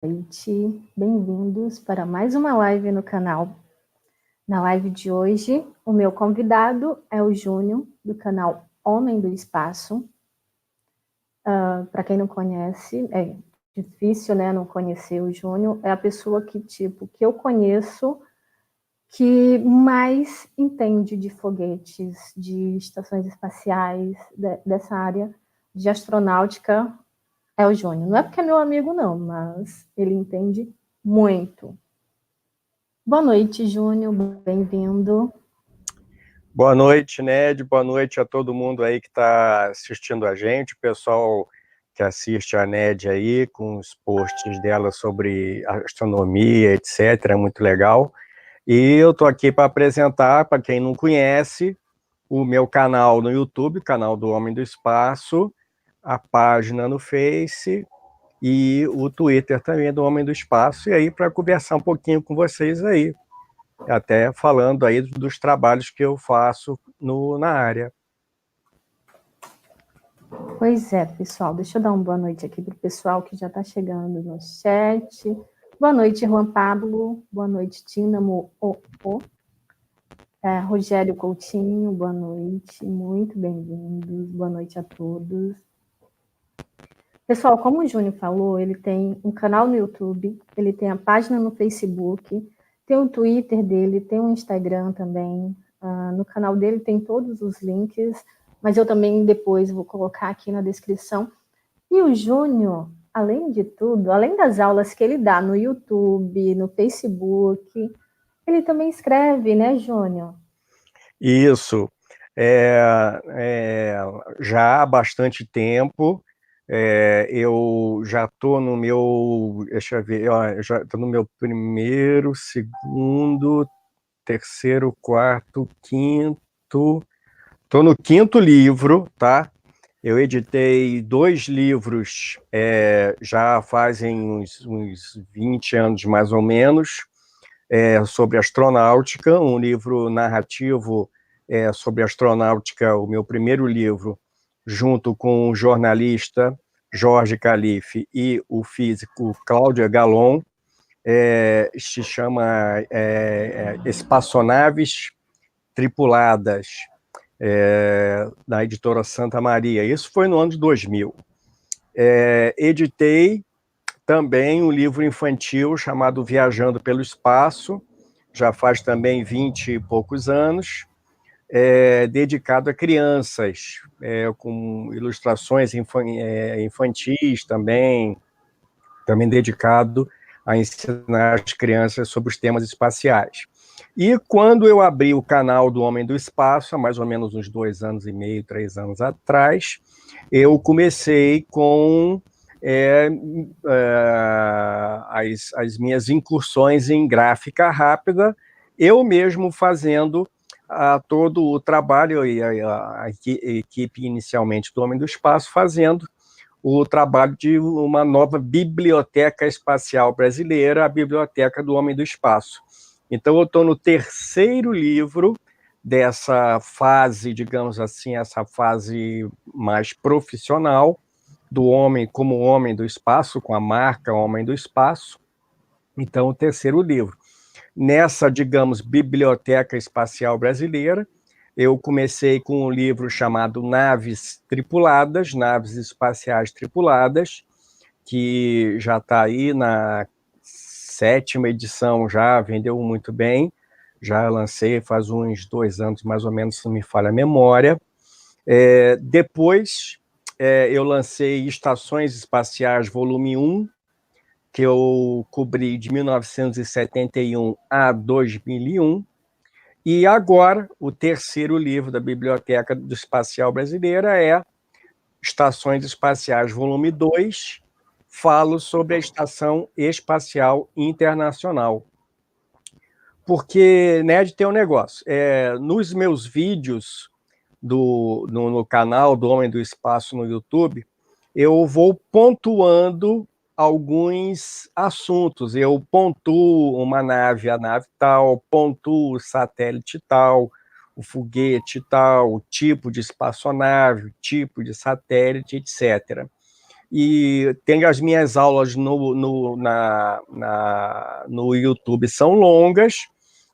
noite, bem-vindos para mais uma live no canal. Na live de hoje, o meu convidado é o Júnior, do canal Homem do Espaço. Para quem não conhece, é difícil, né, não conhecer o Júnior, é a pessoa que eu conheço que mais entende de foguetes, de estações espaciais, dessa área de astronáutica. É o Júnior. Não é porque é meu amigo, não, mas ele entende muito. Boa noite, Júnior. Bem-vindo. Boa noite, Ned. Boa noite a todo mundo aí que está assistindo a gente, o pessoal que assiste a Ned aí, com os posts dela sobre astronomia, etc. É muito legal. E eu estou aqui para apresentar, para quem não conhece, o meu canal no YouTube, canal do Homem do Espaço, a página no Face e o Twitter também do Homem do Espaço, e aí para conversar um pouquinho com vocês aí, até falando aí dos trabalhos que eu faço na área. Pois é, pessoal, deixa eu dar uma boa noite aqui para o pessoal que já está chegando no chat. Boa noite, Juan Pablo. Boa noite, Tínamo. Rogério Coutinho, boa noite. Muito bem-vindos. Boa noite a todos. Pessoal, como o Júnior falou, ele tem um canal no YouTube, ele tem a página no Facebook, tem o Twitter dele, tem o Instagram também. No canal dele tem todos os links, mas eu também depois vou colocar aqui na descrição. E o Júnior, além de tudo, além das aulas que ele dá no YouTube, no Facebook, ele também escreve, né, Júnior? Isso. Já há bastante tempo, eu já estou no meu, deixa eu ver, eu já estou no meu primeiro, segundo, terceiro, quarto, quinto, estou no quinto livro, tá? Eu editei 2 livros, já fazem uns 20 anos mais ou menos, sobre astronáutica, um livro narrativo sobre astronáutica, o meu primeiro livro, junto com o jornalista Jorge Calife e o físico Cláudio Galon, se chama Espaçonaves Tripuladas, da editora Santa Maria. Isso foi no ano de 2000. Editei também um livro infantil chamado Viajando pelo Espaço, já faz também 20 e poucos anos, dedicado a crianças, com ilustrações infantis também dedicado a ensinar as crianças sobre os temas espaciais. E quando eu abri o canal do Homem do Espaço, há mais ou menos uns 2 anos e meio, 3 anos atrás, eu comecei com as minhas incursões em gráfica rápida, eu mesmo fazendo todo o trabalho, e a equipe inicialmente do Homem do Espaço fazendo o trabalho de uma nova biblioteca espacial brasileira, a Biblioteca do Homem do Espaço. Então, eu estou no terceiro livro dessa fase, digamos assim, essa fase mais profissional do homem como homem do espaço, com a marca Homem do Espaço. Então, o terceiro livro. Nessa, digamos, Biblioteca Espacial Brasileira, eu comecei com um livro chamado Naves Tripuladas, Naves Espaciais Tripuladas, que já está aí na 7ª edição, já vendeu muito bem, já lancei faz uns 2 anos, mais ou menos, se não me falha a memória. Depois, eu lancei Estações Espaciais Volume 1, que eu cobri de 1971 a 2001, e agora o terceiro livro da Biblioteca do Espacial Brasileira é Estações Espaciais Volume 2, falo sobre a Estação Espacial Internacional. Porque, Ned, tem um negócio, nos meus vídeos no canal do Homem do Espaço no YouTube, eu vou pontuando alguns assuntos. Eu pontuo uma nave, a nave tal, pontuo o satélite tal, o foguete tal, o tipo de espaçonave, o tipo de satélite, etc. e tem as minhas aulas no YouTube, são longas,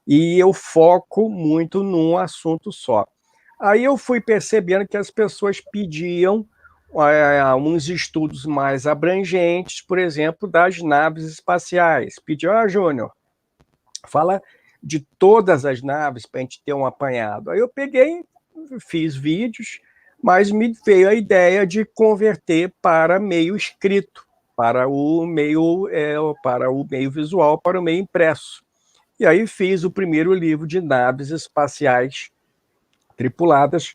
e eu foco muito num assunto só. Aí eu fui percebendo que as pessoas pediam uns estudos mais abrangentes, por exemplo, das naves espaciais. Pediu, Júnior, fala de todas as naves para a gente ter um apanhado. Aí eu peguei, fiz vídeos, mas me veio a ideia de converter para meio escrito, para o meio visual, para o meio impresso. E aí fiz o primeiro livro de naves espaciais tripuladas,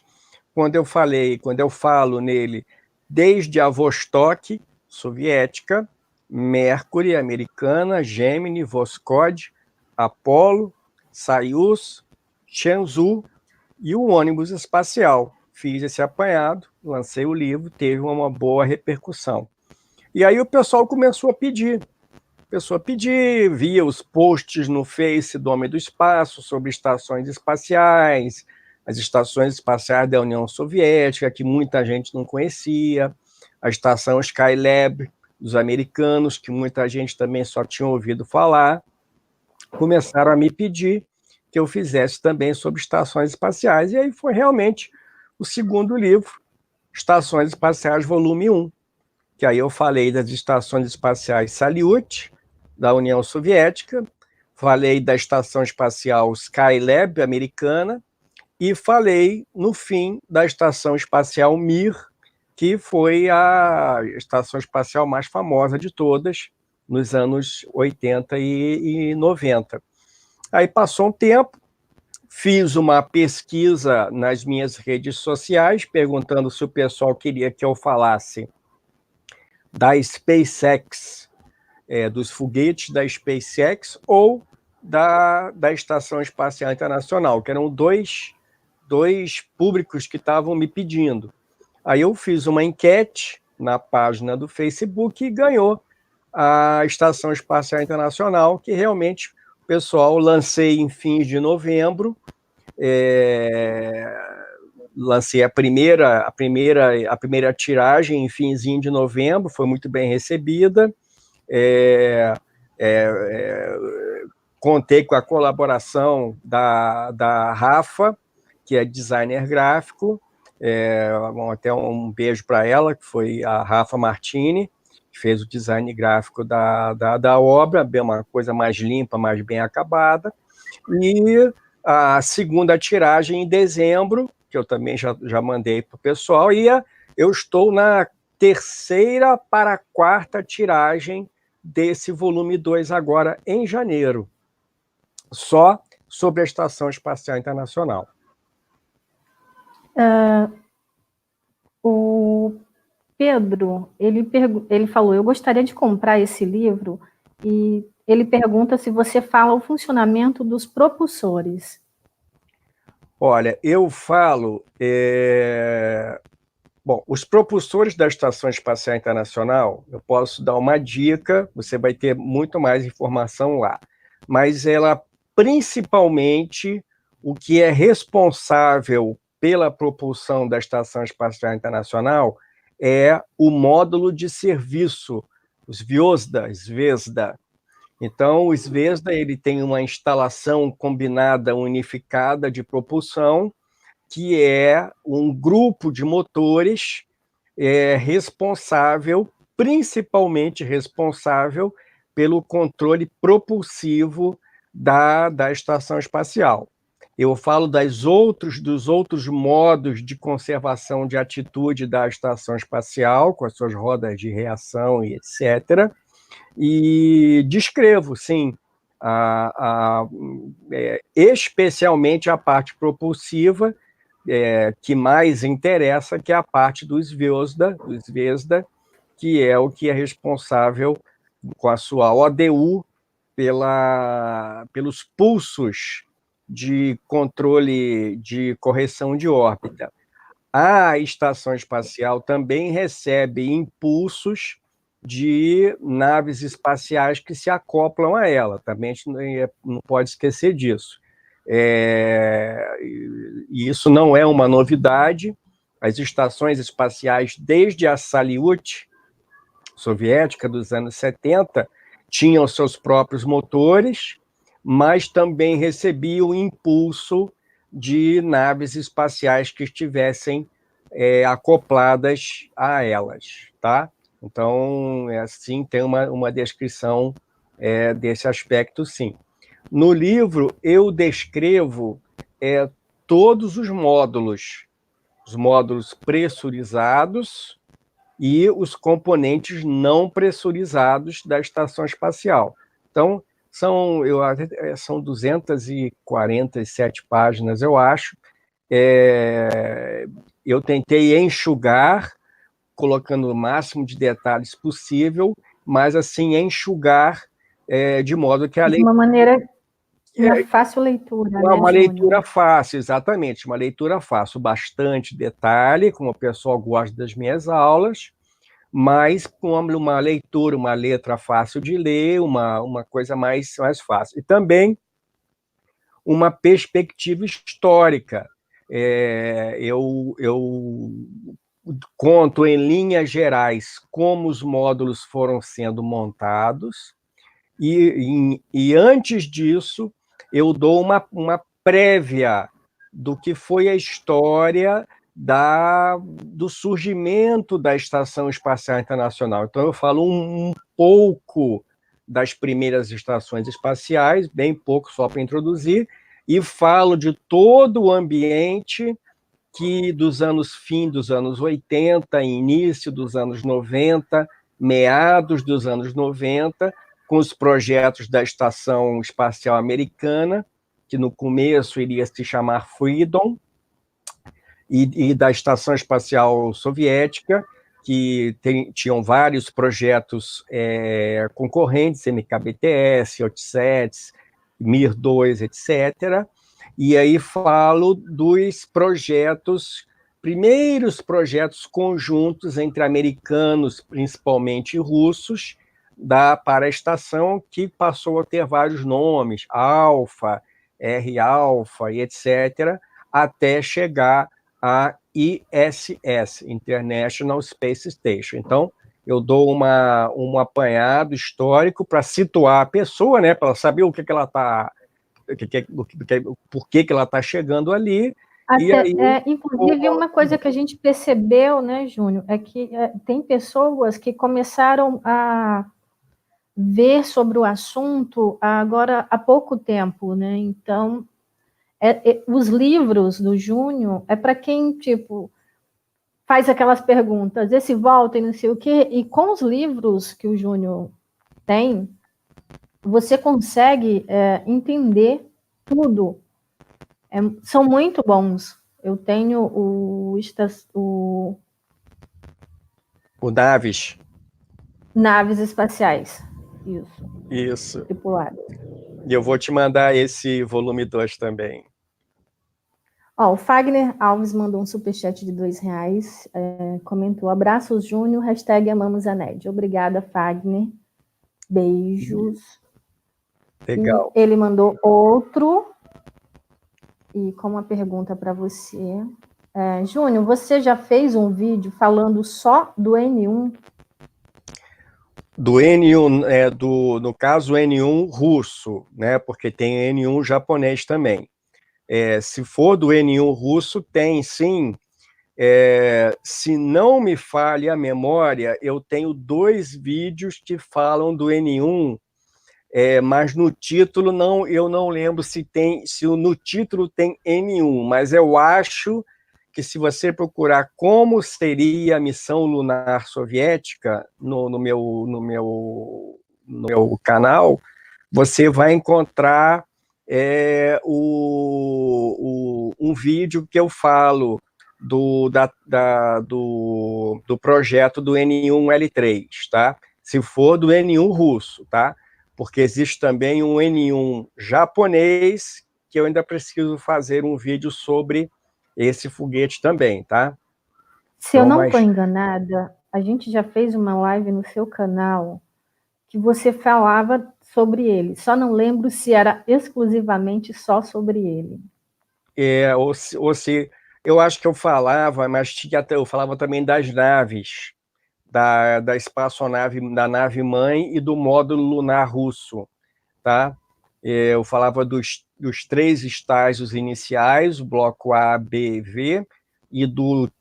quando eu falo nele, desde a Vostok, soviética, Mercury, americana, Gemini, Voskhod, Apollo, Soyuz, Shenzhou e o ônibus espacial. Fiz esse apanhado, lancei o livro, teve uma boa repercussão. E aí o pessoal começou a pedir. Via os posts no Face do Homem do Espaço sobre estações espaciais, as estações espaciais da União Soviética, que muita gente não conhecia, a estação Skylab dos americanos, que muita gente também só tinha ouvido falar, começaram a me pedir que eu fizesse também sobre estações espaciais, e aí foi realmente o segundo livro, Estações Espaciais, volume 1, que aí eu falei das estações espaciais Salyut, da União Soviética, falei da estação espacial Skylab, americana, e falei, no fim, da estação espacial Mir, que foi a estação espacial mais famosa de todas, nos anos 80 e 90. Aí passou um tempo, fiz uma pesquisa nas minhas redes sociais, perguntando se o pessoal queria que eu falasse da SpaceX, dos foguetes da SpaceX ou da Estação Espacial Internacional, que eram dois públicos que estavam me pedindo. Aí eu fiz uma enquete na página do Facebook e ganhou a Estação Espacial Internacional, que realmente o pessoal lancei em fins de novembro, lancei a primeira tiragem em finzinho de novembro, foi muito bem recebida. Contei com a colaboração da Rafa, que é designer gráfico, até um beijo para ela, que foi a Rafa Martini, que fez o design gráfico da obra, uma coisa mais limpa, mais bem acabada, e a segunda tiragem em dezembro, que eu também já mandei para o pessoal, e eu estou na terceira para a quarta tiragem desse volume 2 agora em janeiro, só sobre a Estação Espacial Internacional. O Pedro, ele falou, eu gostaria de comprar esse livro, e ele pergunta se você fala o funcionamento dos propulsores. Olha, eu falo... Bom, os propulsores da Estação Espacial Internacional, eu posso dar uma dica, você vai ter muito mais informação lá, mas ela, principalmente, o que é responsável pela propulsão da Estação Espacial Internacional é o módulo de serviço, os Zvezda. Então, o Zvezda ele tem uma instalação combinada, unificada de propulsão, que é um grupo de motores principalmente responsável pelo controle propulsivo da estação espacial. Eu falo dos outros modos de conservação de atitude da estação espacial, com as suas rodas de reação e etc., e descrevo, sim, especialmente a parte propulsiva, que mais interessa, que é a parte do Zvezda, que é o que é responsável com a sua ODU pelos pulsos de controle de correção de órbita. A estação espacial também recebe impulsos de naves espaciais que se acoplam a ela, também a gente não pode esquecer disso. E isso não é uma novidade, as estações espaciais, desde a Salyut, soviética dos anos 70 tinham seus próprios motores, mas também recebia o impulso de naves espaciais que estivessem acopladas a elas, tá? Então, assim, tem uma descrição desse aspecto, sim. No livro, eu descrevo todos os módulos pressurizados e os componentes não pressurizados da estação espacial. Então, são 247 páginas, eu acho. Eu tentei enxugar, colocando o máximo de detalhes possível, mas, assim, enxugar de modo que a De uma maneira, uma fácil leitura, né, uma Júnior? leitura fácil, exatamente, uma leitura fácil, bastante detalhe, como o pessoal gosta das minhas aulas, mas com uma leitura, uma letra fácil de ler, uma coisa mais fácil. E também uma perspectiva histórica. Eu conto em linhas gerais como os módulos foram sendo montados, e antes disso, eu dou uma prévia do que foi a história do surgimento da Estação Espacial Internacional. Então, eu falo um pouco das primeiras estações espaciais, bem pouco só para introduzir, e falo de todo o ambiente que fim dos anos 80, início dos anos 90, meados dos anos 90, com os projetos da Estação Espacial Americana, que no começo iria se chamar Freedom, e da Estação Espacial Soviética, que tinham vários projetos concorrentes, MKBTS, OTSETs, Mir-2, etc. E aí falo dos primeiros projetos conjuntos entre americanos, principalmente russos, para a estação, que passou a ter vários nomes, Alpha, R-Alpha e etc., até chegar a ISS, International Space Station. Então, eu dou um apanhado histórico para situar a pessoa, né, para ela saber o que ela está, por que ela está chegando ali. E aí, inclusive, uma coisa que a gente percebeu, né, Júnior, é que tem pessoas que começaram a ver sobre o assunto agora há pouco tempo, né? Então, os livros do Júnior é para quem, tipo, faz aquelas perguntas, esse volta e não sei o quê, e com os livros que o Júnior tem, você consegue entender tudo. São muito bons. Eu tenho o Naves. Naves espaciais. Isso. Tripuladas. E eu vou te mandar esse volume 2 também. O Fagner Alves mandou um superchat de R$2, comentou, abraços Júnior, #amamos a NED. Obrigada, Fagner. Beijos. Legal. E ele mandou outro, e com uma pergunta para você. Júnior, você já fez um vídeo falando só do N1? Do N1, no caso, o N1 russo, né? Porque tem N1 japonês também. Se for do N1 russo, tem sim. Se não me falha a memória, eu tenho 2 vídeos que falam do N1, mas no título eu não lembro se no título tem N1, mas eu acho que se você procurar como seria a missão lunar soviética no meu canal, você vai encontrar um vídeo que eu falo do projeto do N1L3, tá? Se for do N1 russo, tá? Porque existe também um N1 japonês, que eu ainda preciso fazer um vídeo sobre esse foguete também, tá? Se eu não estou enganada, a gente já fez uma live no seu canal que você falava sobre ele. Só não lembro se era exclusivamente só sobre ele. Ou se eu acho que eu falava, mas eu falava também das naves, da espaçonave, da nave-mãe e do módulo lunar russo, tá? Eu falava dos 3 estágios iniciais, o bloco A, B e V, e do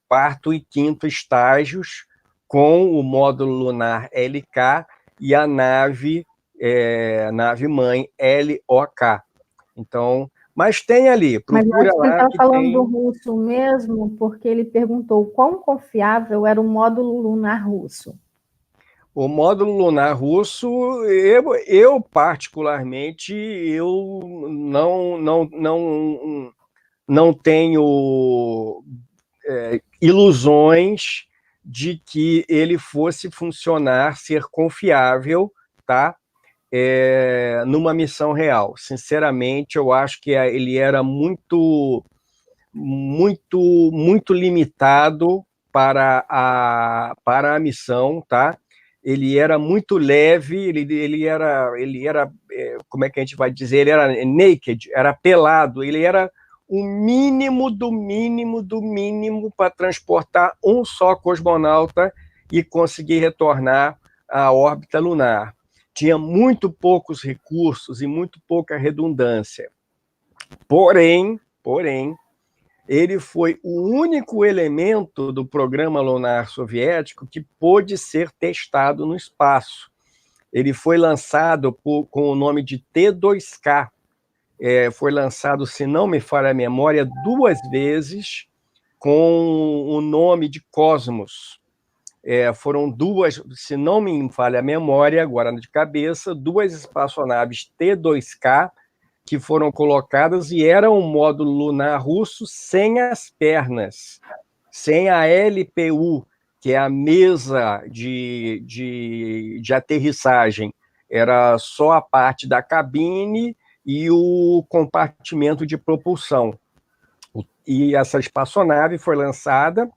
quarto e quinto estágios, com o módulo lunar LK e a nave-mãe LOK. Então, mas tem ali, Mas eu procura acho que ele lá estava que falando do tem. russo mesmo, porque ele perguntou quão confiável era o módulo lunar russo. O módulo lunar russo, eu particularmente, eu não tenho ilusões de que ele fosse funcionar, ser confiável, tá? Numa missão real. Sinceramente, eu acho que ele era muito limitado para a missão, tá? Ele era muito leve, ele era, como é que a gente vai dizer? Ele era naked, era pelado, ele era o mínimo do mínimo do mínimo para transportar um só cosmonauta e conseguir retornar à órbita lunar. Tinha muito poucos recursos e muito pouca redundância. Porém, ele foi o único elemento do programa lunar soviético que pôde ser testado no espaço. Ele foi lançado com o nome de T2K. Foi lançado, se não me falha a memória, 2 vezes com o nome de Cosmos. Foram 2, se não me falha a memória, agora de cabeça, 2 espaçonaves T2K que foram colocadas e era um módulo lunar russo sem as pernas, sem a LPU, que é a mesa de aterrissagem. Era só a parte da cabine e o compartimento de propulsão. E essa espaçonave foi lançada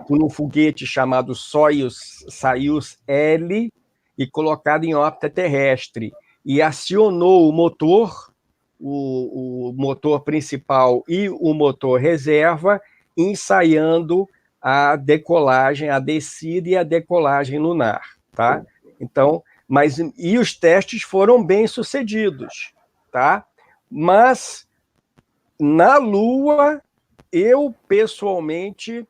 por um foguete chamado Soyuz-L e colocada em órbita terrestre. E acionou o motor principal e o motor reserva, ensaiando a decolagem, a descida e a decolagem lunar, tá? Então, e os testes foram bem sucedidos, tá? Mas na Lua, eu pessoalmente,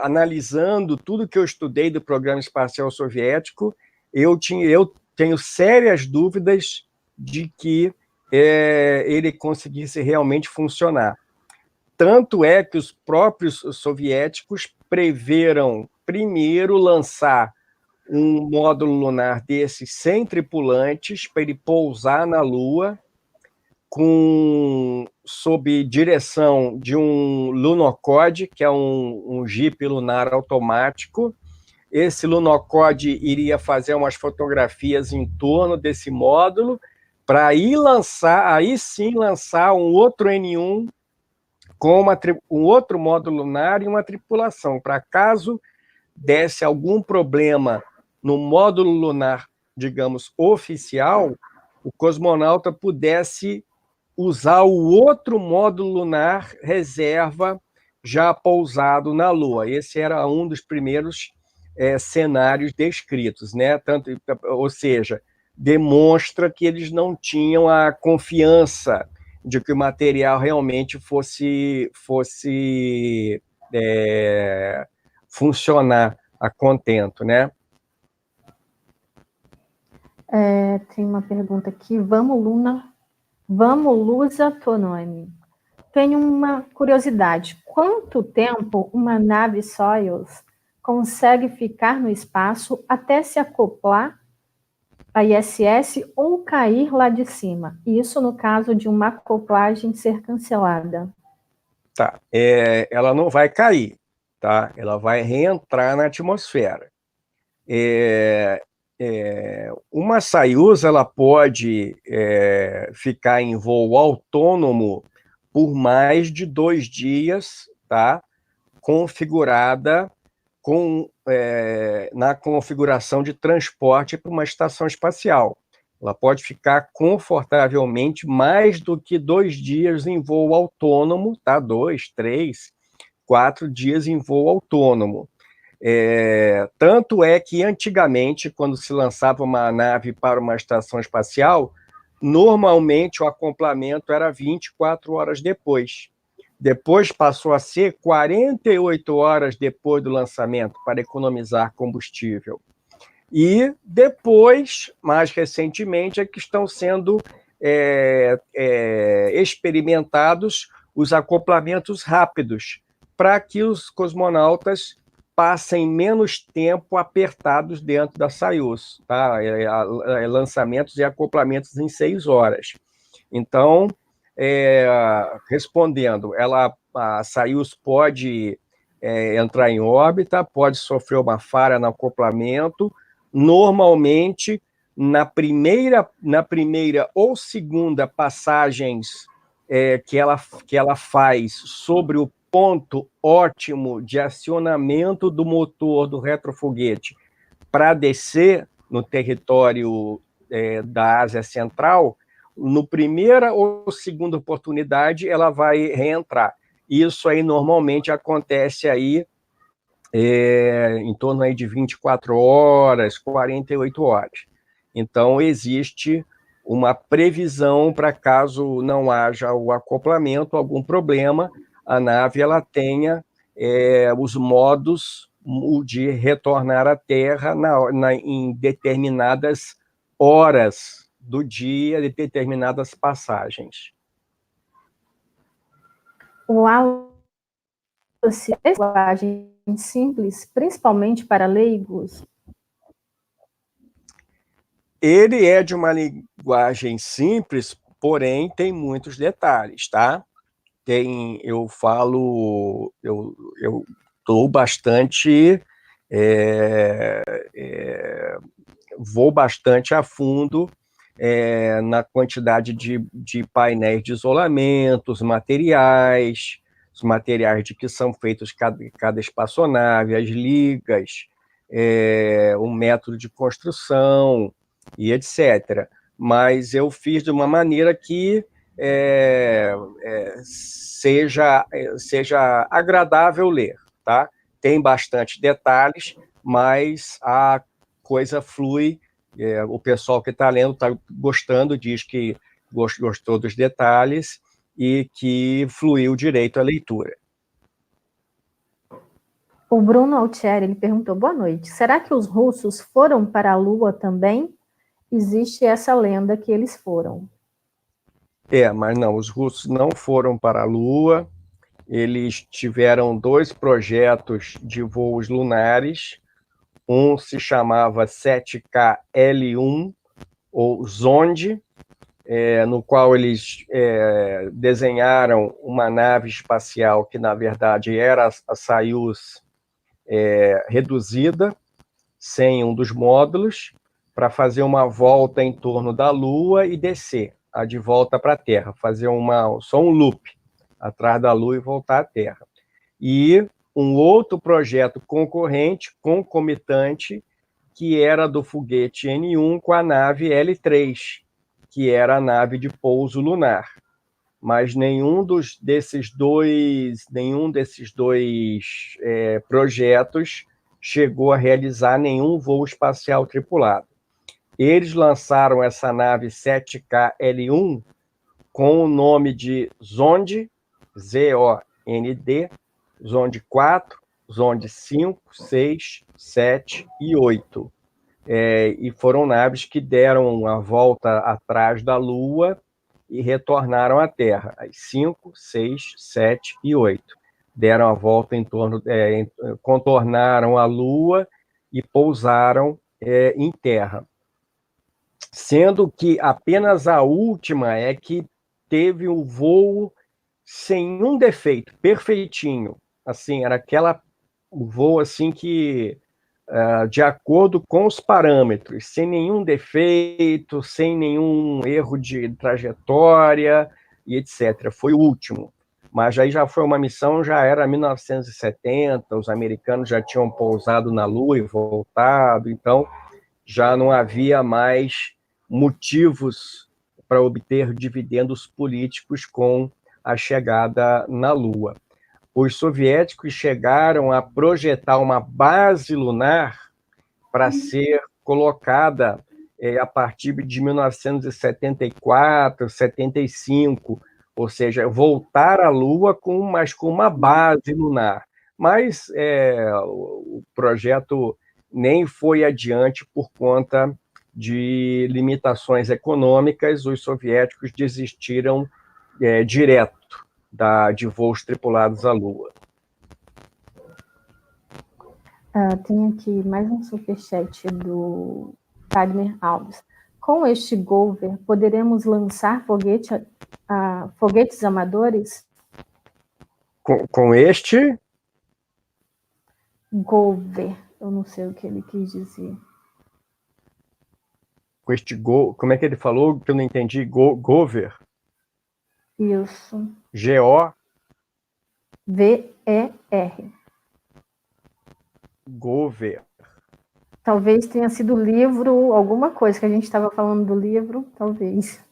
analisando tudo que eu estudei do programa espacial soviético, eu tenho sérias dúvidas de que ele conseguisse realmente funcionar. Tanto é que os próprios soviéticos preveram primeiro lançar um módulo lunar desses sem tripulantes para ele pousar na Lua, sob direção de um Lunokhod, que é um jipe lunar automático. Esse Lunokhod iria fazer umas fotografias em torno desse módulo para aí sim lançar um outro N1 com um outro módulo lunar e uma tripulação, para caso desse algum problema no módulo lunar, digamos, oficial, o cosmonauta pudesse usar o outro módulo lunar reserva já pousado na Lua. Esse era um dos primeiros cenários descritos, né? Ou seja, demonstra que eles não tinham a confiança de que o material realmente fosse funcionar a contento, né? Tem uma pergunta aqui. Vamos, Lusa Tononi. Tenho uma curiosidade. Quanto tempo uma nave Soyuz consegue ficar no espaço até se acoplar a ISS ou cair lá de cima? Isso no caso de uma acoplagem ser cancelada. Tá. Ela não vai cair, tá? Ela vai reentrar na atmosfera. Uma Soyuz ela pode ficar em voo autônomo por mais de 2 dias, tá? Configurada na configuração de transporte para uma estação espacial. Ela pode ficar confortavelmente mais do que 2 dias em voo autônomo, tá? 2, 3, 4 dias em voo autônomo. Tanto é que, antigamente, quando se lançava uma nave para uma estação espacial, normalmente o acoplamento era 24 horas depois. Depois passou a ser 48 horas depois do lançamento, para economizar combustível. E depois, mais recentemente, é que estão sendo experimentados os acoplamentos rápidos, para que os cosmonautas passem menos tempo apertados dentro da Soyuz, tá? Lançamentos e acoplamentos em 6 horas. Então, respondendo, a Soyuz pode entrar em órbita, pode sofrer uma falha no acoplamento. Normalmente, na primeira ou segunda passagens que ela faz sobre o ponto ótimo de acionamento do motor do retrofoguete para descer no território da Ásia Central, no primeira ou segunda oportunidade, ela vai reentrar. Isso aí normalmente acontece aí em torno aí de 24 horas, 48 horas. Então, existe uma previsão para caso não haja o acoplamento, algum problema, a nave ela tenha os modos de retornar à Terra em determinadas horas do dia, de determinadas passagens. O Wallace é linguagem simples, principalmente para leigos? Ele é de uma linguagem simples, porém tem muitos detalhes, tá? Eu estou bastante, vou bastante a fundo na quantidade de painéis de isolamento, os materiais de que são feitos cada espaçonave, as ligas, o método de construção e etc. Mas eu fiz de uma maneira que seja agradável ler, tá? Tem bastante detalhes, mas a coisa flui. O pessoal que está lendo está gostando, diz que gostou dos detalhes e que fluiu direito a leitura. O Bruno Altieri, ele perguntou, boa noite, será que os russos foram para a Lua também? Existe essa lenda que eles foram. Mas não, os russos não foram para a Lua, eles tiveram 2 projetos de voos lunares, um se chamava 7KL-1, ou Zonde, no qual eles desenharam uma nave espacial que, na verdade, era a Soyuz reduzida, sem um dos módulos, para fazer uma volta em torno da Lua e descer, de volta para a Terra, fazer só um loop atrás da Lua e voltar à Terra. E um outro projeto concomitante, que era do foguete N1 com a nave L3, que era a nave de pouso lunar. Mas nenhum desses dois projetos chegou a realizar nenhum voo espacial tripulado. Eles lançaram essa nave 7KL-1 com o nome de Zonde, Z-O-N-D, Zonde 4, Zonde 5, 6, 7 e 8. E foram naves que deram a volta atrás da Lua e retornaram à Terra, as 5, 6, 7 e 8. Deram a volta contornaram a Lua e pousaram em Terra. Sendo que apenas a última é que teve um voo sem um defeito, perfeitinho. Assim, era um voo assim que de acordo com os parâmetros, sem nenhum defeito, sem nenhum erro de trajetória e etc. Foi o último. Mas aí já foi uma missão, já era 1970, os americanos já tinham pousado na Lua e voltado, então já não havia mais motivos para obter dividendos políticos com a chegada na Lua. os soviéticos chegaram a projetar uma base lunar para ser colocada a partir de 1974, 75, ou seja, voltar à Lua mas com uma base lunar. Mas o projeto nem foi adiante por conta de limitações econômicas. Os soviéticos desistiram direto de voos tripulados à Lua. Tem aqui mais um superchat do Wagner Alves. Com este Gover, poderemos lançar foguetes amadores? Com este? Gover, eu não sei o que ele quis dizer. Com este como é que ele falou? Que eu não entendi. Gover? Isso. G-O-V-E-R. Gover. Talvez tenha sido livro, alguma coisa que a gente estava falando do livro, talvez.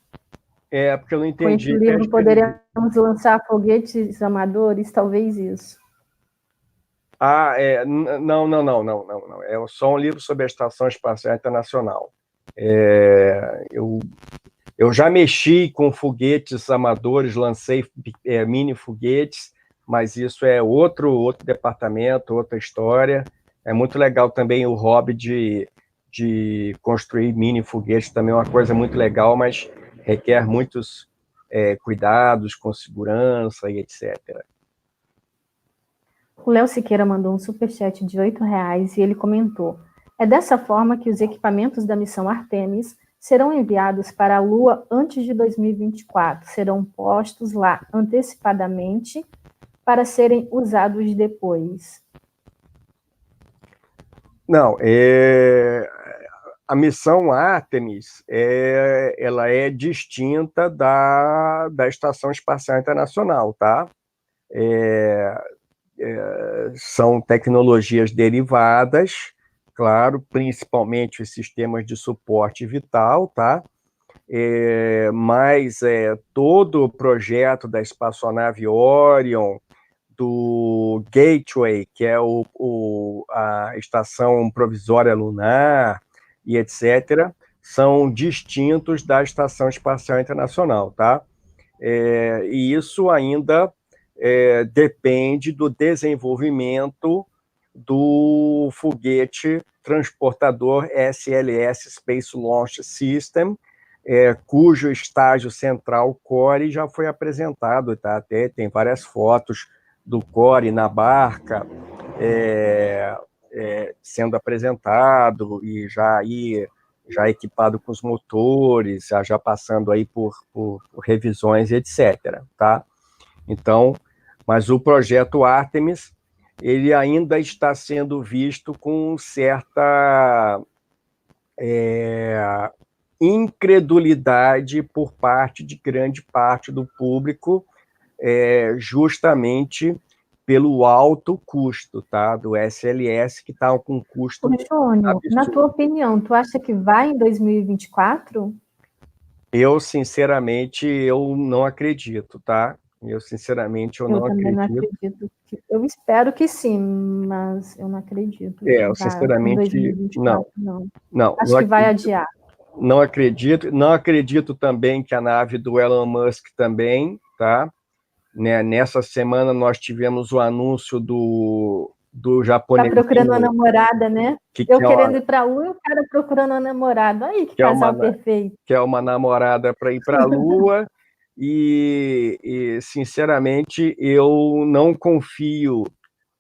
Porque eu não entendi. Com esse livro poderíamos lançar foguetes amadores, talvez isso. Não. É só um livro sobre a Estação Espacial Internacional. Eu já mexi com foguetes amadores, lancei mini foguetes, mas isso é outro departamento, outra história. É muito legal também o hobby de construir mini foguetes, também é uma coisa muito legal, mas requer muitos cuidados com segurança e etc. O Léo Siqueira mandou um superchat de R$8 e ele comentou: é dessa forma que os equipamentos da missão Artemis serão enviados para a Lua antes de 2024, serão postos lá antecipadamente para serem usados depois. Não, a missão Artemis ela é distinta da Estação Espacial Internacional, tá? São tecnologias derivadas, claro, principalmente os sistemas de suporte vital, tá? Mas todo o projeto da espaçonave Orion, do Gateway, que é a estação provisória lunar, e etc., são distintos da Estação Espacial Internacional, tá? E isso ainda depende do desenvolvimento do foguete transportador SLS, Space Launch System, cujo estágio central core já foi apresentado, tá? Até tem várias fotos do core na barca sendo apresentado e já equipado com os motores, já passando aí por revisões, etc. Tá? Então, mas o projeto Artemis, ele ainda está sendo visto com certa incredulidade por parte de grande parte do público, justamente pelo alto custo, tá, do SLS, que está com um custo Júnior, absurdo. Na tua opinião, tu acha que vai em 2024? Eu, sinceramente, eu não acredito, tá? Eu, sinceramente, eu não também acredito. Não acredito. Eu espero que sim, mas eu não acredito. Eu, sinceramente, em 2024, não. Acho que vai adiar. Não acredito. Não acredito também que a nave do Elon Musk também, tá? Nessa semana nós tivemos o anúncio do japonês. Tá procurando uma namorada, né? Eu querendo ir para a Lua e o cara procurando uma namorada. Aí, que casal perfeito. Que é uma namorada para ir para a Lua. E, sinceramente, eu não confio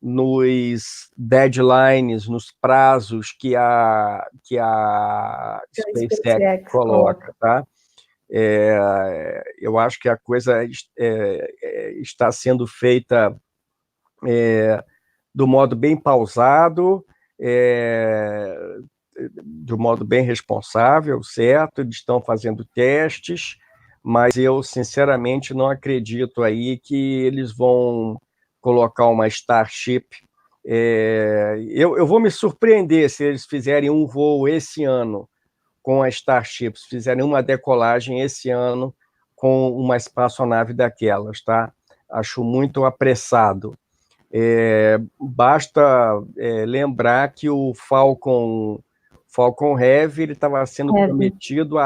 nos deadlines, nos prazos que a SpaceX coloca, tá? Eu acho que a coisa está sendo feita do modo bem pausado, de um modo bem responsável, certo? Eles estão fazendo testes, mas eu, sinceramente, não acredito aí que eles vão colocar uma Starship. Eu vou me surpreender se eles fizerem um voo esse ano com a Starship, se fizerem uma decolagem esse ano com uma espaçonave daquelas, tá? Acho muito apressado. Basta lembrar que o Falcon Heavy estava sendo prometido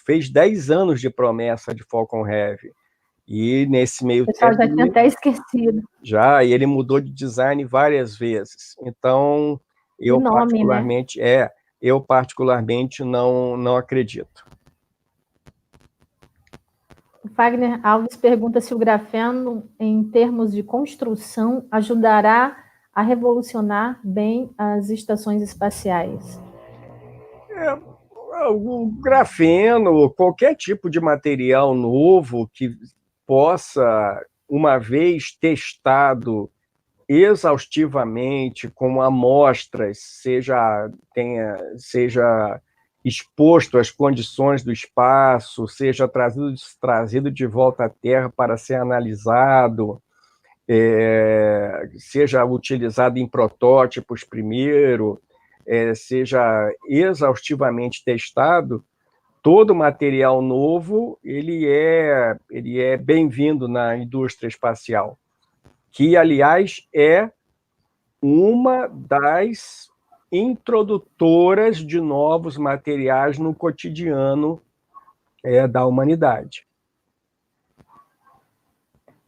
fez 10 anos de promessa de Falcon Heavy. E nesse meio tempo... já tinha até esquecido. E ele mudou de design várias vezes. Então, eu particularmente não acredito. O Fagner Alves pergunta se o grafeno, em termos de construção, ajudará a revolucionar bem as estações espaciais. O grafeno, qualquer tipo de material novo que possa, uma vez testado exaustivamente, com amostras, seja exposto às condições do espaço, seja trazido de volta à Terra para ser analisado, seja utilizado em protótipos primeiro, seja exaustivamente testado, todo material novo ele é bem-vindo na indústria espacial, que, aliás, é uma das introdutoras de novos materiais no cotidiano da humanidade.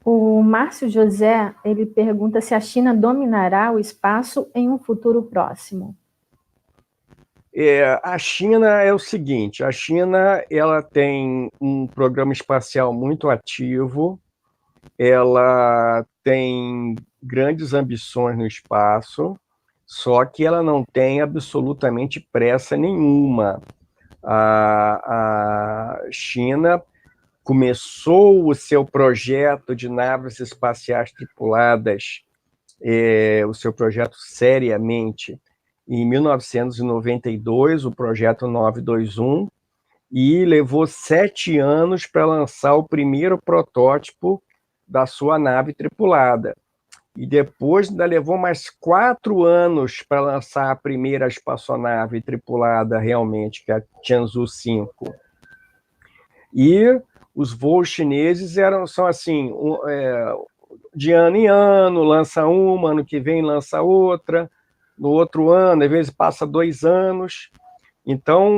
O Márcio José, ele pergunta se a China dominará o espaço em um futuro próximo. A China é o seguinte, a China ela tem um programa espacial muito ativo, ela tem grandes ambições no espaço, só que ela não tem absolutamente pressa nenhuma. A China começou o seu projeto de naves espaciais tripuladas, o seu projeto seriamente, em 1992, o projeto 921, e levou 7 anos para lançar o primeiro protótipo da sua nave tripulada. E depois ainda levou mais 4 anos para lançar a primeira espaçonave tripulada realmente, que é a Tianzhou 5. E os voos chineses são assim, de ano em ano, lança uma, ano que vem lança outra, no outro ano, às vezes passa 2 anos. Então,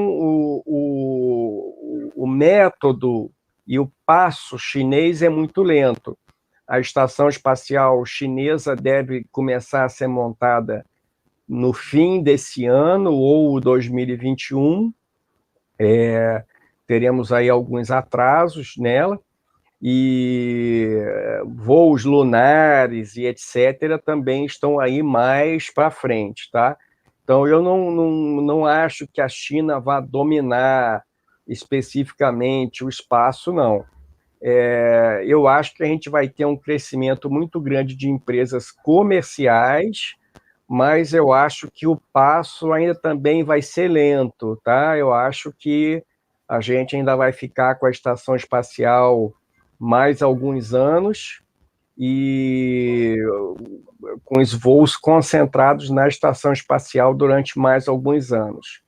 o método e o passo chinês é muito lento. A estação espacial chinesa deve começar a ser montada no fim desse ano, ou 2021. Teremos aí alguns atrasos nela, e voos lunares e etc. também estão aí mais para frente, tá? Então, eu não acho que a China vá dominar especificamente o espaço, não. Eu acho que a gente vai ter um crescimento muito grande de empresas comerciais, mas eu acho que o passo ainda também vai ser lento, tá? Eu acho que a gente ainda vai ficar com a estação espacial mais alguns anos, e com os voos concentrados na estação espacial durante mais alguns anos.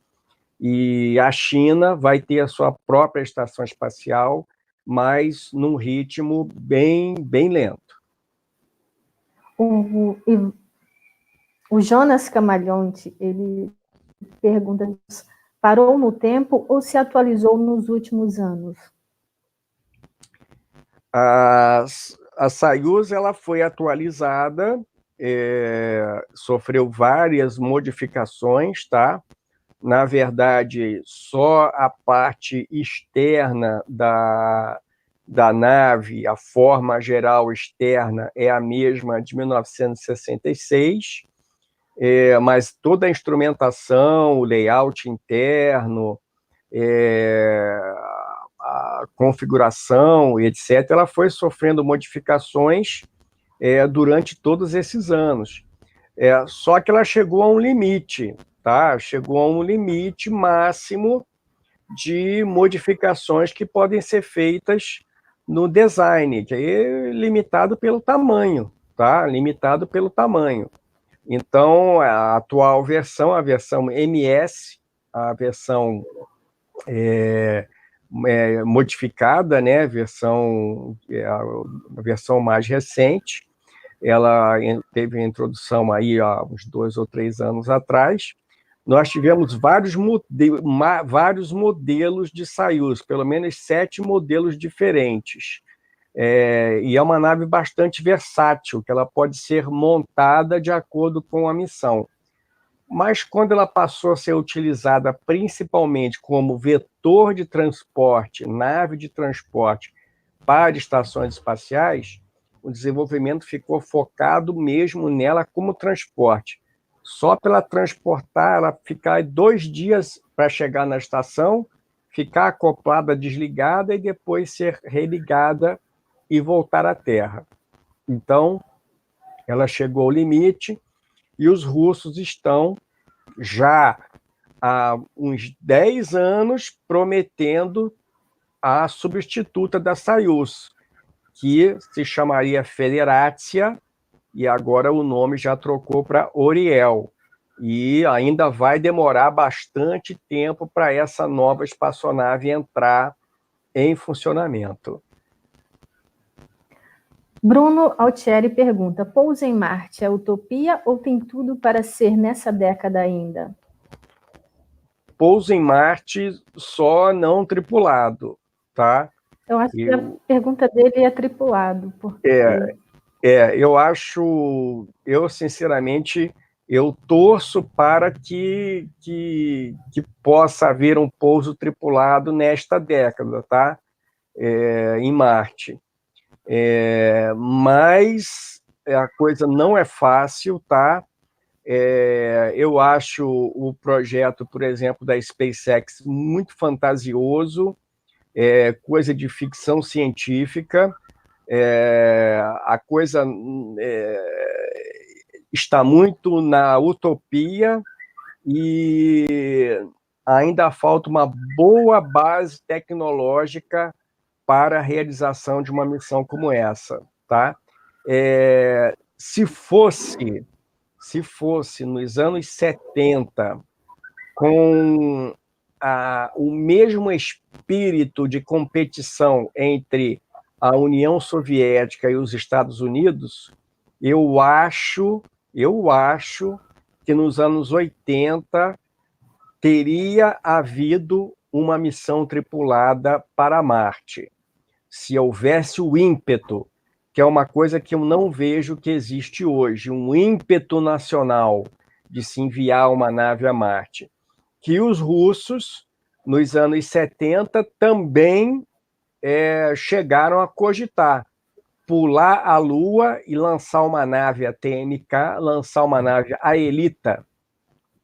E a China vai ter a sua própria estação espacial, mas num ritmo bem lento. O Jonas Camalhonte, ele pergunta: parou no tempo ou se atualizou nos últimos anos? A Soyuz ela foi atualizada, sofreu várias modificações, tá? Na verdade, só a parte externa da nave, a forma geral externa é a mesma de 1966, mas toda a instrumentação, o layout interno, a configuração, etc., ela foi sofrendo modificações durante todos esses anos. Só que ela chegou a um limite, tá? Chegou a um limite máximo de modificações que podem ser feitas no design, que é limitado pelo tamanho, tá? Limitado pelo tamanho. Então, a atual versão, a versão MS, a versão modificada, né? A versão mais recente, ela teve a introdução aí há uns 2 ou 3 anos atrás. Nós tivemos vários modelos de Soyuz, pelo menos 7 modelos diferentes. E é uma nave bastante versátil, que ela pode ser montada de acordo com a missão. Mas quando ela passou a ser utilizada principalmente como vetor de transporte, nave de transporte para estações espaciais, o desenvolvimento ficou focado mesmo nela como transporte. Só para ela transportar, ela ficar 2 dias para chegar na estação, ficar acoplada, desligada e depois ser religada e voltar à Terra. Então, ela chegou ao limite e os russos estão já há uns 10 anos prometendo a substituta da Soyuz, que se chamaria Federatia, e agora o nome já trocou para Oriel. E ainda vai demorar bastante tempo para essa nova espaçonave entrar em funcionamento. Bruno Altieri pergunta: pouso em Marte é utopia ou tem tudo para ser nessa década ainda? Pouso em Marte só não tripulado, tá? Eu acho que a pergunta dele é tripulado. Porque... eu sinceramente, eu torço para que possa haver um pouso tripulado nesta década, tá? Em Marte. Mas a coisa não é fácil, tá? Eu acho o projeto, por exemplo, da SpaceX muito fantasioso, coisa de ficção científica, a coisa está muito na utopia e ainda falta uma boa base tecnológica para a realização de uma missão como essa, tá? Se fosse nos anos 70, com o mesmo espírito de competição entre a União Soviética e os Estados Unidos, eu acho que nos anos 80 teria havido uma missão tripulada para Marte. Se houvesse o ímpeto, que é uma coisa que eu não vejo que existe hoje, um ímpeto nacional de se enviar uma nave a Marte, que os russos, nos anos 70, também chegaram a cogitar, pular a Lua e lançar uma nave ATMK, lançar uma nave Aelita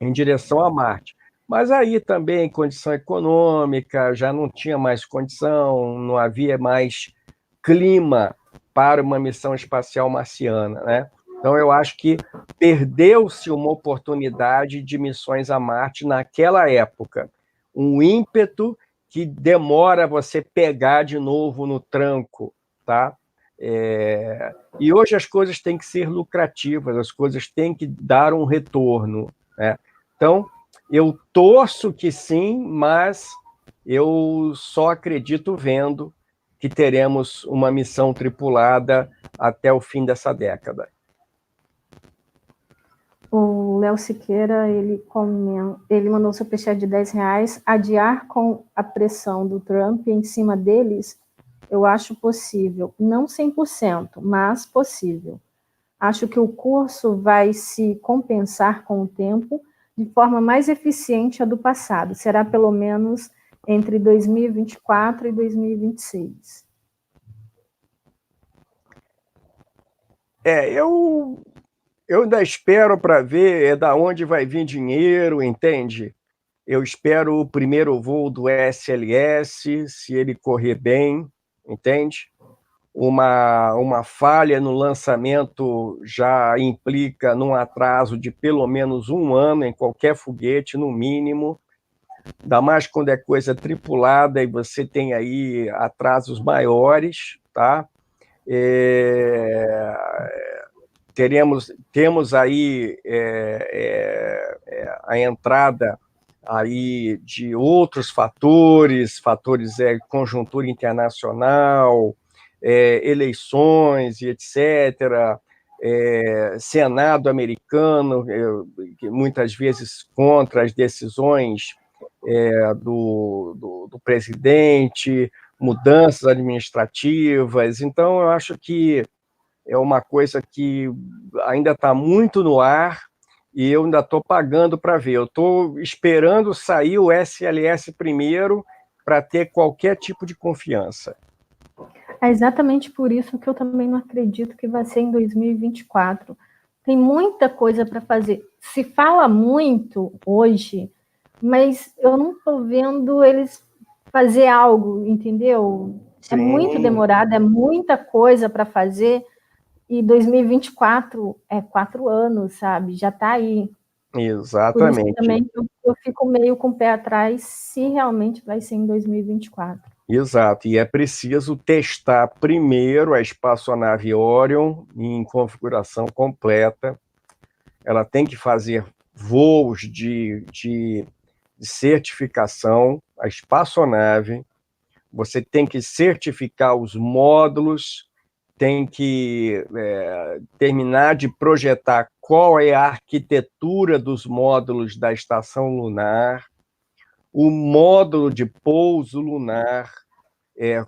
em direção a Marte. Mas aí também, condição econômica, já não tinha mais condição, não havia mais clima para uma missão espacial marciana, né? Então, eu acho que perdeu-se uma oportunidade de missões a Marte naquela época. Um ímpeto que demora você pegar de novo no tranco, tá? E hoje as coisas têm que ser lucrativas, as coisas têm que dar um retorno, né? Então, eu torço que sim, mas eu só acredito vendo que teremos uma missão tripulada até o fim dessa década. O Léo Siqueira, ele mandou um superchat de R$10. Adiar com a pressão do Trump em cima deles, eu acho possível. Não 100%, mas possível. Acho que o curso vai se compensar com o tempo de forma mais eficiente a do passado. Será pelo menos entre 2024 e 2026. Eu ainda espero para ver da onde vai vir dinheiro, entende? Eu espero o primeiro voo do SLS, se ele correr bem, entende? Uma falha no lançamento já implica num atraso de pelo menos 1 ano em qualquer foguete, no mínimo. Ainda mais quando é coisa tripulada e você tem aí atrasos maiores, tá? Temos aí a entrada aí de outros fatores, conjuntura internacional, eleições e etc., Senado americano, que muitas vezes contra as decisões do presidente, mudanças administrativas. Então, eu acho que é uma coisa que ainda está muito no ar e eu ainda estou pagando para ver. Eu estou esperando sair o SLS primeiro para ter qualquer tipo de confiança. É exatamente por isso que eu também não acredito que vai ser em 2024. Tem muita coisa para fazer. Se fala muito hoje, mas eu não estou vendo eles fazer algo, entendeu? Sim. É muito demorado, é muita coisa para fazer, e 2024 é 4 anos, sabe? Já está aí. Exatamente. Por isso também eu fico meio com o pé atrás se realmente vai ser em 2024. Exato, e é preciso testar primeiro a espaçonave Orion em configuração completa. Ela tem que fazer voos de certificação, a espaçonave. Você tem que certificar os módulos, tem que terminar de projetar qual é a arquitetura dos módulos da estação lunar, o módulo de pouso lunar,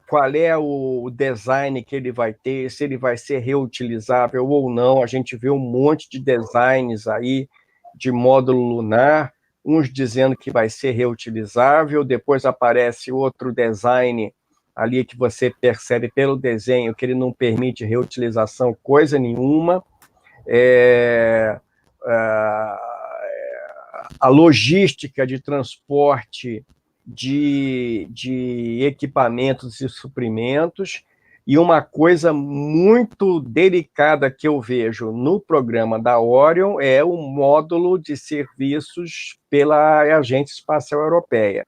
qual é o design que ele vai ter, se ele vai ser reutilizável ou não. A gente vê um monte de designs aí de módulo lunar, uns dizendo que vai ser reutilizável, depois aparece outro design ali que você percebe pelo desenho que ele não permite reutilização coisa nenhuma. A logística de transporte de equipamentos e suprimentos, e uma coisa muito delicada que eu vejo no programa da Orion é o módulo de serviços pela Agência Espacial Europeia.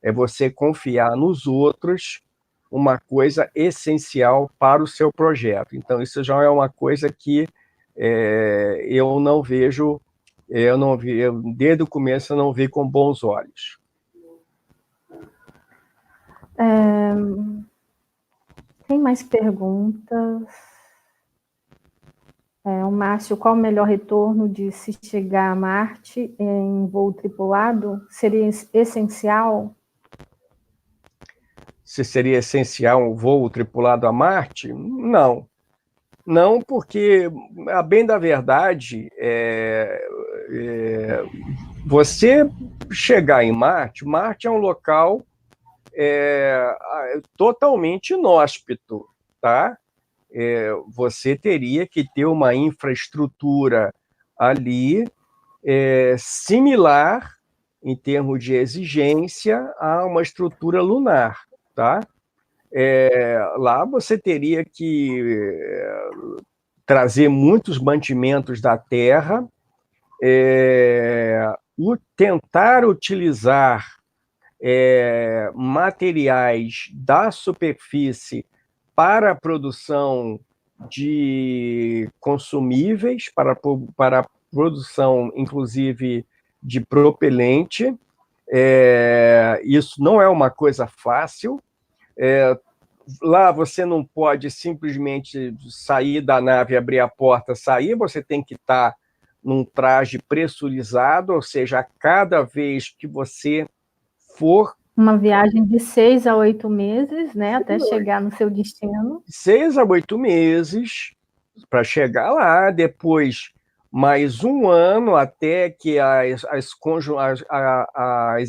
É você confiar nos outros, uma coisa essencial para o seu projeto. Então, isso já é uma coisa que eu não vejo, desde o começo eu não vi com bons olhos. Tem mais perguntas? O Márcio, qual o melhor retorno de se chegar a Marte em voo tripulado? Seria essencial? Se seria essencial um voo tripulado a Marte? Não. Não, porque, a bem da verdade, você chegar em Marte, Marte é um local totalmente inóspito, tá? Você teria que ter uma infraestrutura ali similar, em termos de exigência, a uma estrutura lunar, tá? Lá você teria que trazer muitos mantimentos da Terra, tentar utilizar materiais da superfície para a produção de consumíveis, para a produção, inclusive, de propelente. Isso não é uma coisa fácil. Lá você não pode simplesmente sair da nave, abrir a porta, sair, você tem que estar num traje pressurizado, ou seja, a cada vez que você for... Uma viagem de 6 a 8 meses, né, até chegar no seu destino. 6 a 8 meses para chegar lá, depois mais um ano até que as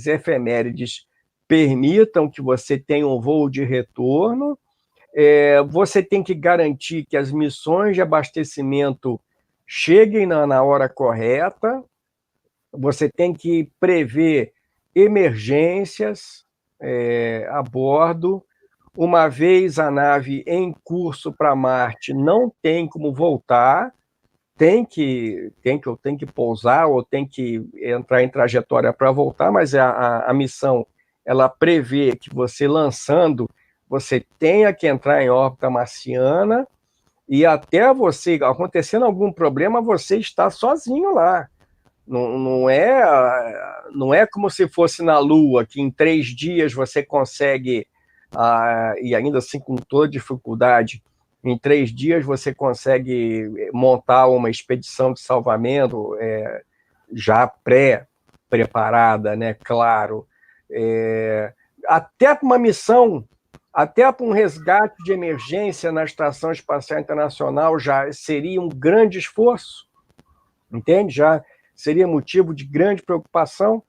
efemérides permitam que você tenha um voo de retorno. Você tem que garantir que as missões de abastecimento cheguem na hora correta, você tem que prever emergências a bordo. Uma vez a nave em curso para Marte, não tem como voltar, tem que pousar ou tem que entrar em trajetória para voltar, mas a missão ela prevê que você lançando, você tenha que entrar em órbita marciana e até você, acontecendo algum problema, você está sozinho lá. Não é como se fosse na Lua, que em 3 dias você consegue, e ainda assim com toda dificuldade, Em 3 dias você consegue montar uma expedição de salvamento já pré-preparada, né? Claro. Até para uma missão, até para um resgate de emergência na Estação Espacial Internacional já seria um grande esforço, entende? Já seria motivo de grande preocupação,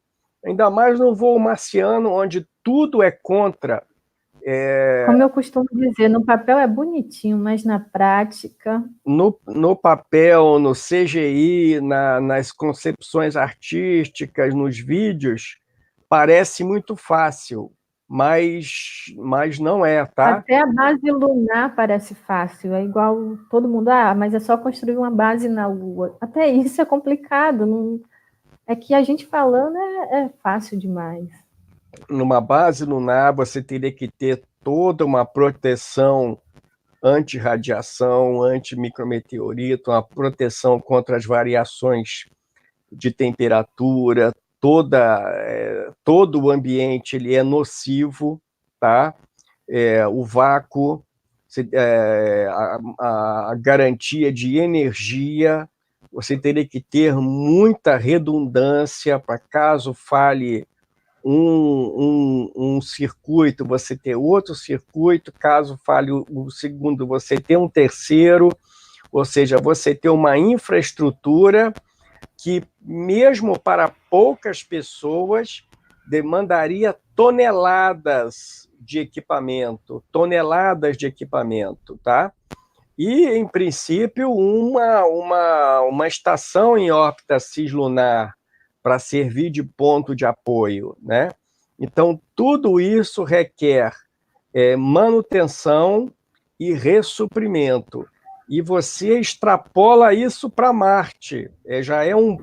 ainda mais no voo marciano, onde tudo é contra. Como eu costumo dizer, no papel é bonitinho, mas na prática... No papel, no CGI, nas concepções artísticas, nos vídeos, parece muito fácil, mas não é, tá? Até a base lunar parece fácil, é igual todo mundo, mas é só construir uma base na Lua. Até isso é complicado, não... é que a gente falando é fácil demais. Numa base lunar, você teria que ter toda uma proteção anti-radiação, anti-micrometeorito, uma proteção contra as variações de temperatura, todo o ambiente ele é nocivo, tá? O vácuo, a garantia de energia, você teria que ter muita redundância para caso falhe um circuito, você ter outro circuito, caso falhe o segundo, você ter um terceiro, ou seja, você ter uma infraestrutura que, mesmo para poucas pessoas, demandaria toneladas de equipamento, tá? E, em princípio, uma estação em órbita cislunar para servir de ponto de apoio, né? Então, tudo isso requer manutenção e ressuprimento. E você extrapola isso para Marte. Já é o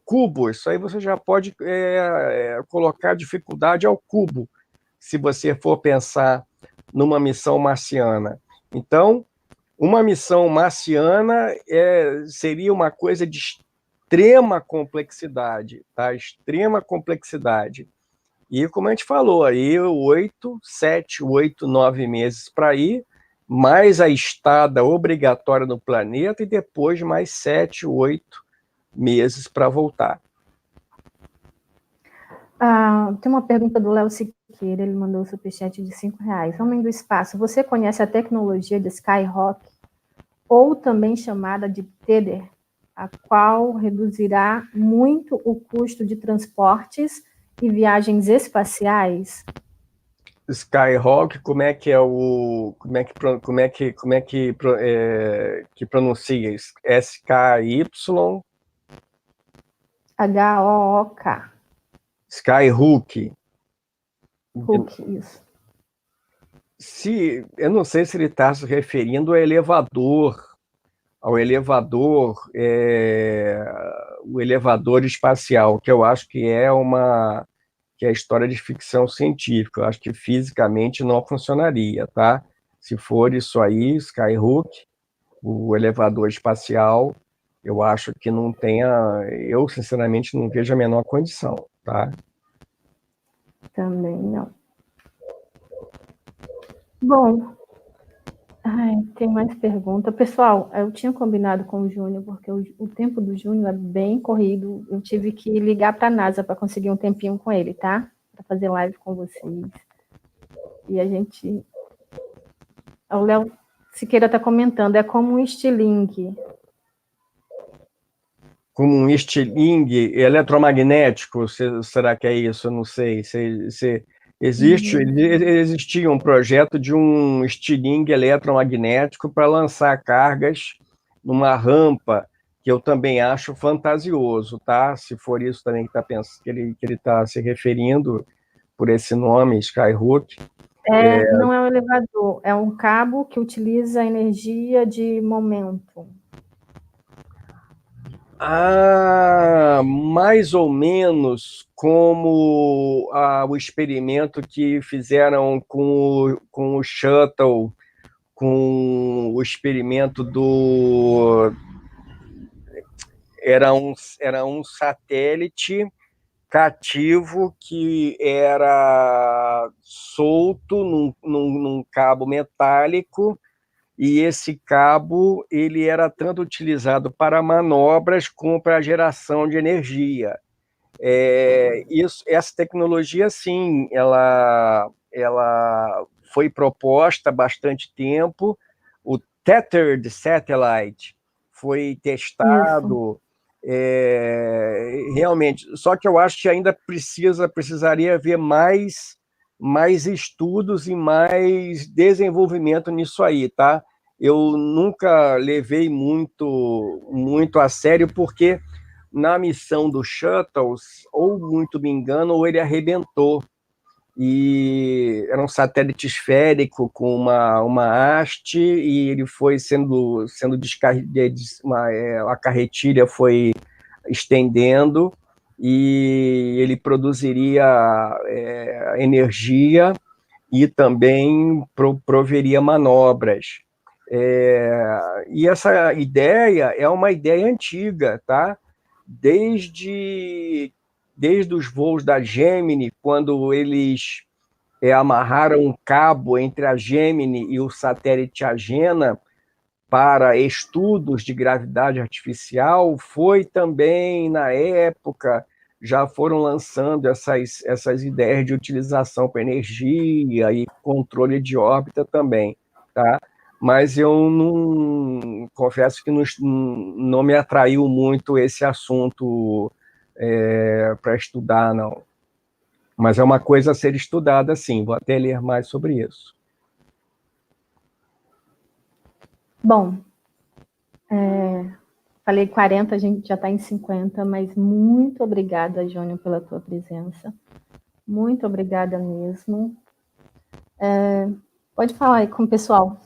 cubo. Isso aí você já pode colocar dificuldade ao cubo, se você for pensar numa missão marciana. Então, uma missão marciana seria uma coisa de extrema complexidade, tá? Extrema complexidade. E, como a gente falou, aí 7, 8, 9 meses para ir, mais a estada obrigatória no planeta e depois mais 7, 8 meses para voltar. Tem uma pergunta do Léo Siqueira, ele mandou o superchat de R$5. Homem do espaço, você conhece a tecnologia de Skyrock, ou também chamada de Tether, a qual reduzirá muito o custo de transportes e viagens espaciais? Skyrock, como é que pronuncia? SKY? H-O-O-K. Skyhook. Hook, isso. Eu não sei se ele está se referindo ao elevador o elevador espacial, que eu acho que é história de ficção científica. Eu acho que fisicamente não funcionaria, tá? Se for isso aí, Skyhook, o elevador espacial, eu acho que não tenha... Eu, sinceramente, não vejo a menor condição, tá? Também não. Bom, tem mais pergunta. Pessoal, eu tinha combinado com o Júnior, porque o tempo do Júnior é bem corrido. Eu tive que ligar para a NASA para conseguir um tempinho com ele, tá? Para fazer live com vocês. E a gente... O Léo Siqueira está comentando, é como um estilingue. Como um estilingue eletromagnético, será que é isso? Eu não sei. Existia um projeto de um estilingue eletromagnético para lançar cargas numa rampa, que eu também acho fantasioso, tá? Se for isso também que ele está se referindo por esse nome, Skyhook. Não é um elevador, é um cabo que utiliza energia de momento. Mais ou menos como o experimento que fizeram com o Shuttle, com o experimento do... Era um satélite cativo que era solto num cabo metálico, e esse cabo ele era tanto utilizado para manobras como para geração de energia. Essa tecnologia, sim, ela foi proposta há bastante tempo. O Tethered Satellite foi testado, realmente. Só que eu acho que ainda precisaria haver mais estudos e mais desenvolvimento nisso aí, tá? Eu nunca levei muito a sério, porque na missão do Shuttles, ou muito me engano, ou ele arrebentou. E era um satélite esférico com uma haste, e ele foi sendo descarregado, a carretilha foi estendendo, e ele produziria energia e também proveria manobras. E essa ideia é uma ideia antiga, tá? Desde os voos da Gemini, quando eles amarraram um cabo entre a Gemini e o satélite Agena para estudos de gravidade artificial, foi também, na época, já foram lançando essas ideias de utilização para energia e controle de órbita também, tá? Mas eu não, confesso que não me atraiu muito esse assunto para estudar, não. Mas é uma coisa a ser estudada, sim. Vou até ler mais sobre isso. Bom, falei 40, a gente já está em 50, mas muito obrigada, Júnior, pela tua presença. Muito obrigada mesmo. Pode falar aí com o pessoal.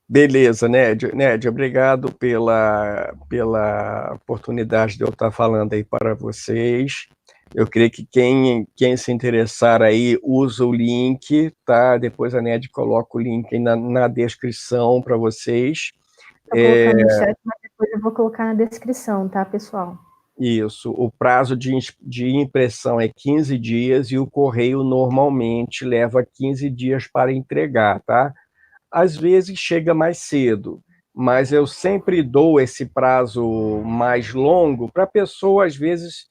Beleza, Nédia, obrigado pela oportunidade de eu estar falando aí para vocês. Eu creio que quem se interessar aí usa o link, tá? Depois a Nédia coloca o link aí na descrição para vocês. Estou colocando no chat, mas depois eu vou colocar na descrição, tá, pessoal? Isso, o prazo de impressão é 15 dias e o correio normalmente leva 15 dias para entregar, tá? Às vezes chega mais cedo, mas eu sempre dou esse prazo mais longo para a pessoa. Às vezes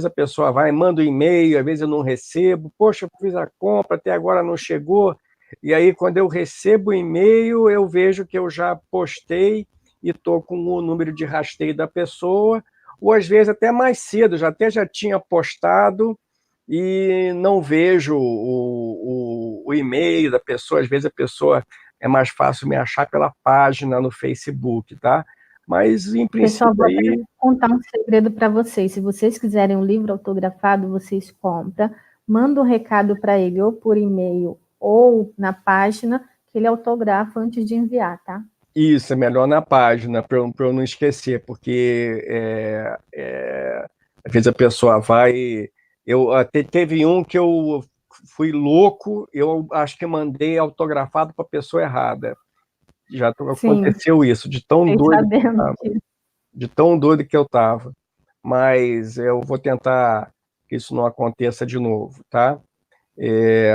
a pessoa vai, manda um e-mail, às vezes eu não recebo, poxa, eu fiz a compra, até agora não chegou, e aí quando eu recebo o e-mail, eu vejo que eu já postei e estou com o número de rastreio da pessoa, ou às vezes até mais cedo, já tinha postado, e não vejo o e-mail da pessoa. Às vezes a pessoa é mais fácil me achar pela página no Facebook, tá? Mas, em princípio, pessoal, vou até contar um segredo para vocês. Se vocês quiserem um livro autografado, vocês compram, manda um recado para ele, ou por e-mail, ou na página, que ele autografa antes de enviar, tá? Isso, é melhor na página, para eu não esquecer, porque às vezes a pessoa vai... Até teve um que eu fui louco, eu acho que mandei autografado para a pessoa errada. Já aconteceu isso, de tão doido que eu estava. Mas eu vou tentar que isso não aconteça de novo, tá?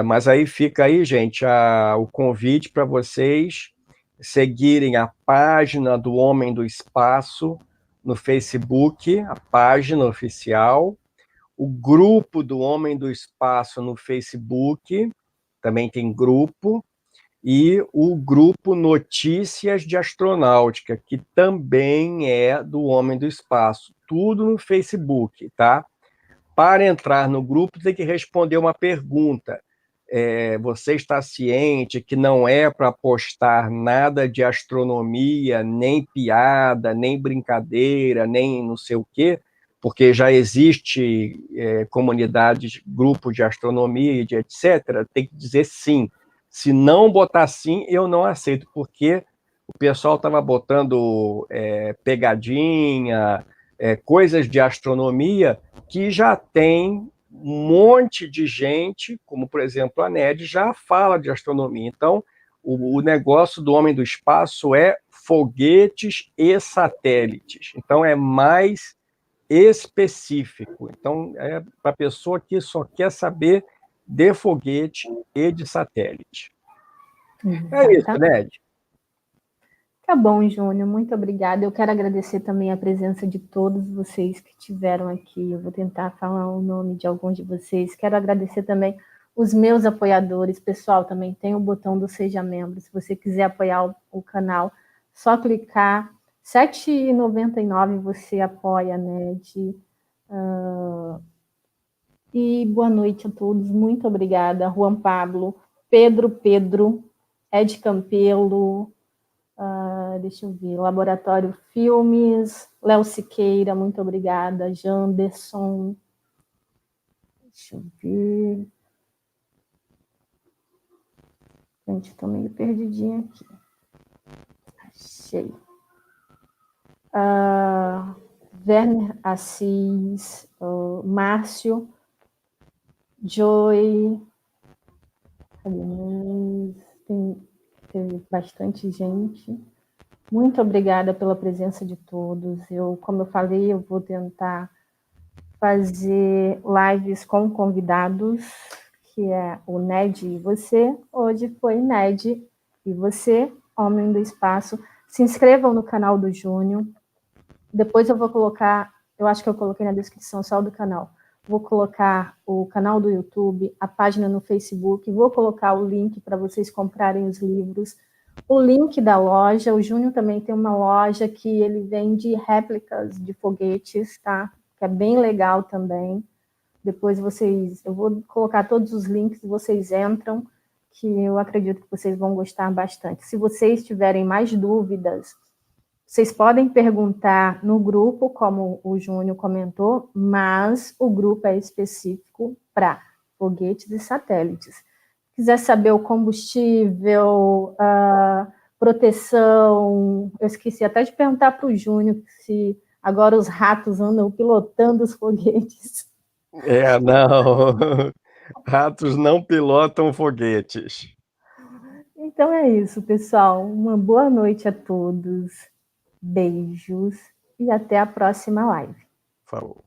Mas aí fica aí, gente, o convite para vocês seguirem a página do Homem do Espaço no Facebook, a página oficial, o grupo do Homem do Espaço no Facebook, também tem grupo, e o grupo Notícias de Astronáutica, que também é do Homem do Espaço, tudo no Facebook, tá? Para entrar no grupo, tem que responder uma pergunta. Você está ciente que não é para postar nada de astronomia, nem piada, nem brincadeira, nem não sei o quê, porque já existe comunidades, grupos de astronomia e de etc. Tem que dizer sim. Se não botar sim, eu não aceito, porque o pessoal estava botando pegadinha, coisas de astronomia que já tem um monte de gente, como, por exemplo, a NED, já fala de astronomia. Então, o negócio do Homem do Espaço é foguetes e satélites. Então, é mais específico. Então, é para a pessoa que só quer saber de foguete e de satélite. É isso, Ned. Tá bom, Júnior, muito obrigada. Eu quero agradecer também a presença de todos vocês que estiveram aqui. Eu vou tentar falar o nome de alguns de vocês. Quero agradecer também os meus apoiadores. Pessoal, também tem o botão do Seja Membro. Se você quiser apoiar o canal, só clicar. R$ 7,99 você apoia, Ned. E boa noite a todos. Muito obrigada. Juan Pablo, Pedro, Ed Campelo, deixa eu ver, Laboratório Filmes, Léo Siqueira, muito obrigada, Janderson, deixa eu ver, gente, estou meio perdidinha aqui, achei, Werner Assis, Márcio, Joy, tem bastante gente. Muito obrigada pela presença de todos. Como eu falei, eu vou tentar fazer lives com convidados, que é o Ned e você. Hoje foi Ned e você, Homem do Espaço. Se inscrevam no canal do Júnior. Depois eu vou colocar, eu acho que eu coloquei na descrição só do canal. Vou colocar o canal do YouTube, a página no Facebook, vou colocar o link para vocês comprarem os livros, o link da loja. O Júnior também tem uma loja que ele vende réplicas de foguetes, tá? Que é bem legal também. Depois eu vou colocar todos os links, vocês entram, que eu acredito que vocês vão gostar bastante. Se vocês tiverem mais dúvidas, vocês podem perguntar no grupo, como o Júnior comentou, mas o grupo é específico para foguetes e satélites. Se quiser saber o combustível, a proteção, eu esqueci até de perguntar para o Júnior se agora os ratos andam pilotando os foguetes. Não. Ratos não pilotam foguetes. Então é isso, pessoal. Uma boa noite a todos. Beijos e até a próxima live. Falou.